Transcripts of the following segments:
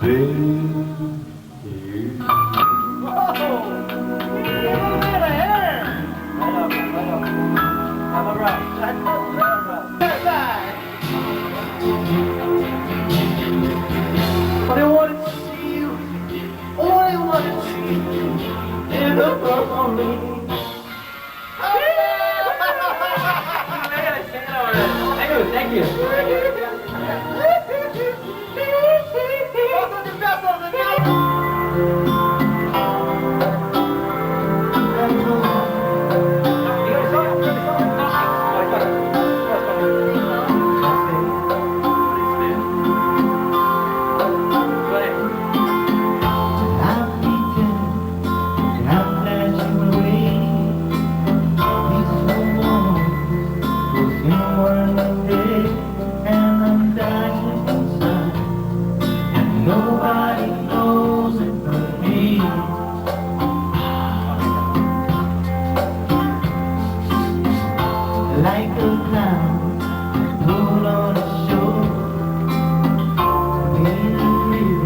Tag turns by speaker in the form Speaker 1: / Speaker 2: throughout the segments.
Speaker 1: Thank you.
Speaker 2: Nobody knows it but me. Like a clown pulled on a show, being real,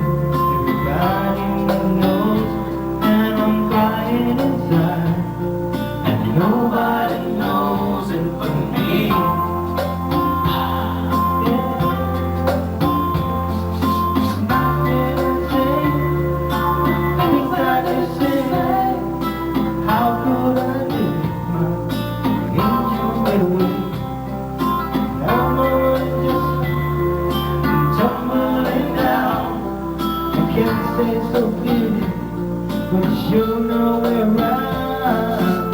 Speaker 2: everybody knows, and I'm crying inside, and nobody knows it but me. Say so pretty, but you sure know we're right.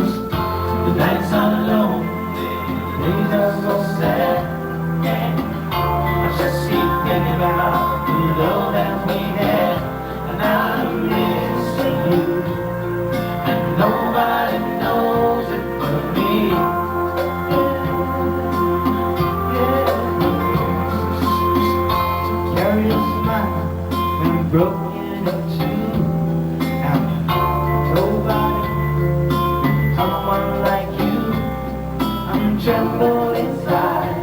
Speaker 2: The nights are lonely, the days are so sad. I just keep thinking about the love that we had, and I'm missing you, and nobody knows it but me. Carry a smile and broke. Tremble inside,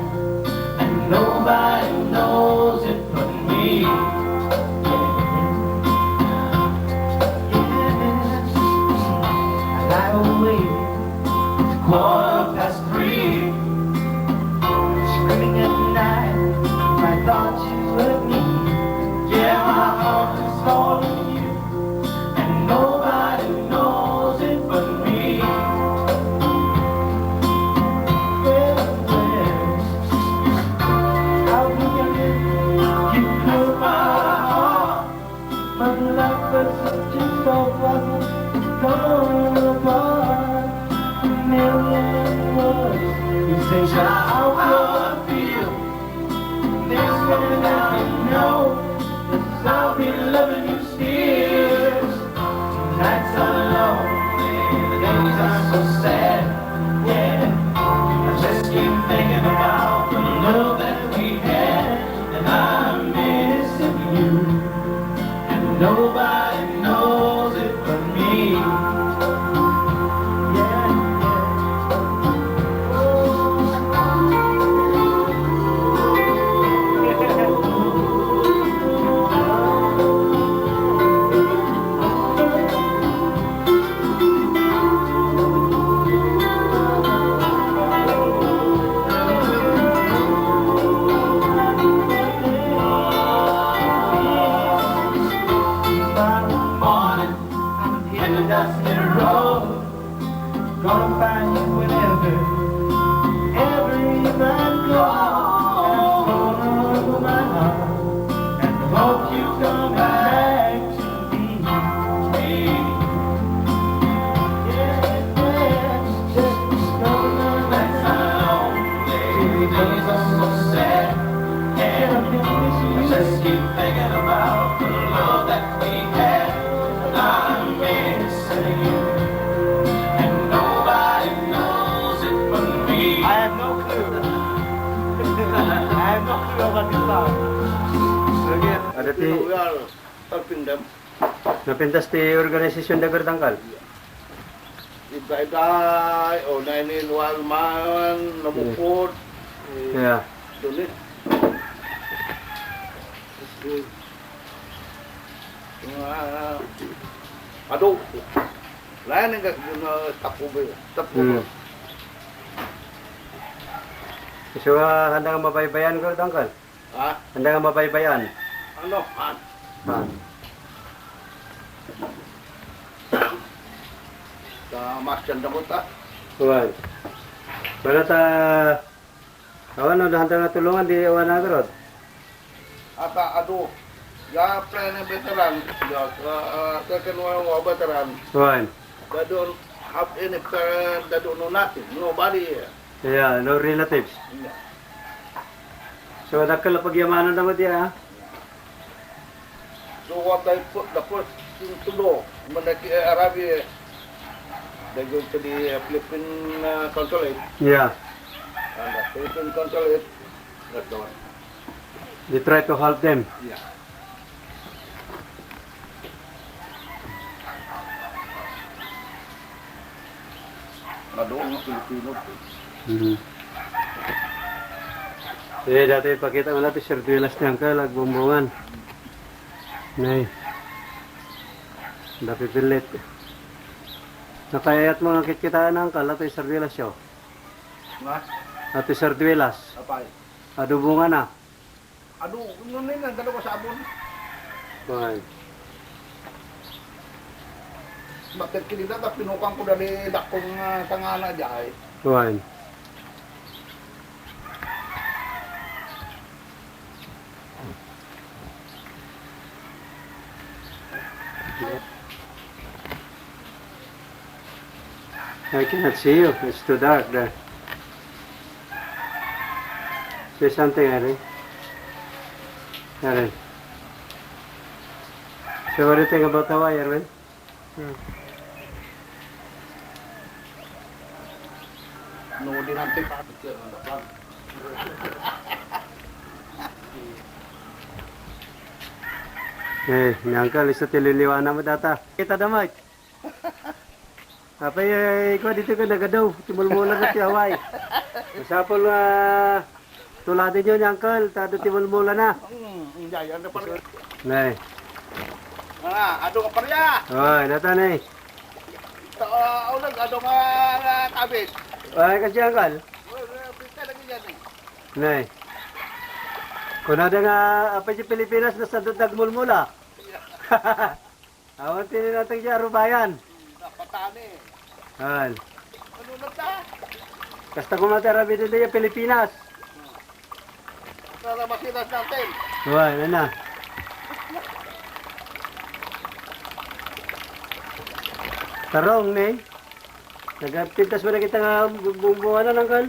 Speaker 2: and nobody knows it but me. I lie awake, it's 3:15, screaming at night. I thought you were me. Yeah, my heart is calling you, and nobody knows it but me. Say just how I feel. Next minute I know that I'll be loving you still. Nights are lonely, the days are so sad. Yeah, I just keep thinking about the love that we had, and I'm missing you, and nobody knows it but me. Gonna find you whenever man goes, and I'm gonna open my heart and hope you come back to me. Just know that's how the days are so sad. I just keep thinking about the love that we had, and I'm missing you.
Speaker 1: Ada ti napintas ti organisasyon da Gardangkal.
Speaker 3: Iba-ibay o 911 man namukod.
Speaker 1: Yeah.
Speaker 3: Dunit. Ado. Lain nga tapo ba? Tapo.
Speaker 1: So, handa nga mabaybayan ko, Uncle.
Speaker 3: Ha?
Speaker 1: Handa nga mabaybayan.
Speaker 3: Ano? Ha?
Speaker 1: Ha.
Speaker 3: Sa masyan na ta.
Speaker 1: Kuwan. Wala ta... Awan na, handa nga tulungan, di awan na garod.
Speaker 3: Ata ado. Ya plan veteran. Ya second war veteran.
Speaker 1: Kuwan.
Speaker 3: They don't have any parent. They don't know nothing. Nobody.
Speaker 1: Yeah, no relatives.
Speaker 3: Yeah.
Speaker 1: So, nakala pagyamanan naman di ha?
Speaker 3: So what I put the first thing to do when they arrive here, they go to the Philippine consulate,
Speaker 1: Yeah.
Speaker 3: and the Philippine consulate, that's the one.
Speaker 1: They try to help them.
Speaker 3: Yeah. Madoong ang Pilipino.
Speaker 1: Mm-hmm. Eh, dati pakita mo natin, Sir Duelas ni Uncle, agbumbungan. Nay. Dapat pilit. Nakayat mo ang kitkitaan ng Uncle, ito yung Sir Duelas siya.
Speaker 3: Nga?
Speaker 1: Ito yung Sir Duelas.
Speaker 3: Apay?
Speaker 1: Adubungan na.
Speaker 3: Ado, ano yun, dalawa sabon.
Speaker 1: Fine.
Speaker 3: Bakit kinita, tapos pinukang ko dali dakong tangana dyan.
Speaker 1: Fine. I cannot see you. It's too dark there. Say something, Erin. Erin. So what do you think about Hawaii, Erwin?
Speaker 3: No, di natin pa.
Speaker 1: Eh, ni Uncle, isa tililiwana mo data. Kita damay. Apa ikaw dito ka nagadaw. Timulmula ka ti Hawaii. Masapol tuladin yun, Uncle. Tado timulmula na.
Speaker 3: Hindi, ano pa rin.
Speaker 1: Nay.
Speaker 3: Ado ka pa rin ya.
Speaker 1: Oy, natanay.
Speaker 3: Ulag, ado ka kabis.
Speaker 1: Ay, kasi Uncle.
Speaker 3: Pita lagi yan eh.
Speaker 1: Nay. Kung ada nga, apa si Pilipinas na sa dagmulmula. Awan tinin natin siya, Rubayan.
Speaker 3: Napatani.
Speaker 1: Ay.
Speaker 3: Ano na ta?
Speaker 1: Kasta kumatarabi dito yung Pilipinas.
Speaker 3: Para masinas natin.
Speaker 1: Oy, ano na. Tarong, Nay. Nagpintas mo na kita nga bumbuhan na ng kan.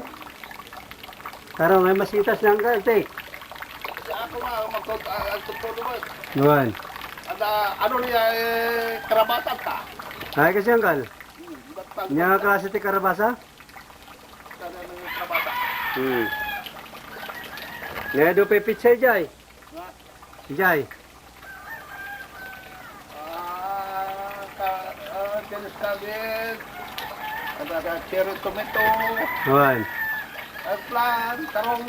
Speaker 1: Tarong, ay masitas ng kan, te.
Speaker 3: Kasi ako nga, magtuturo naman.
Speaker 1: Nuwan.
Speaker 3: At ano niya, karabatan ka.
Speaker 1: Ay, kasi Uncle.
Speaker 3: Ba't
Speaker 1: Nya klase ti karabasa?
Speaker 3: ng karabatan?
Speaker 1: Nya do pe pizza jay. Jay.
Speaker 3: Jenis kabit. Ada cherry tomato.
Speaker 1: Nuwan.
Speaker 3: Eggplant, tarong.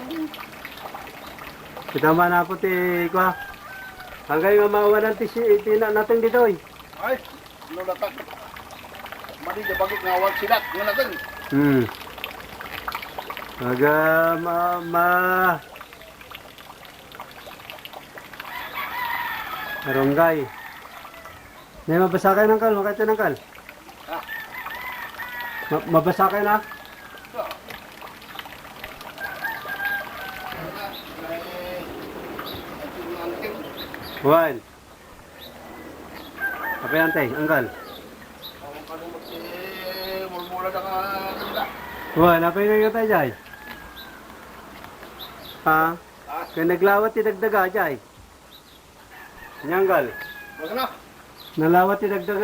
Speaker 1: Kita man ako ti kwa. Hanggang yung mawanan ti tina natin dito eh.
Speaker 3: Ay, ano na ta? Mali na bagit nga wag silat. Ano natin?
Speaker 1: Aga Barangay. May mabasa kayo ng kal, makita ng kal.
Speaker 3: Ha?
Speaker 1: Mabasa kayo na? Juan. Apa yan tay? Anggal.
Speaker 3: Mula na ka nila.
Speaker 1: Juan, apa yung ngayon tayo jay? Ha? Kaya naglawat ti dagdaga jay. Nyanggal.
Speaker 3: Wag na.
Speaker 1: Nalawat ti dagdaga.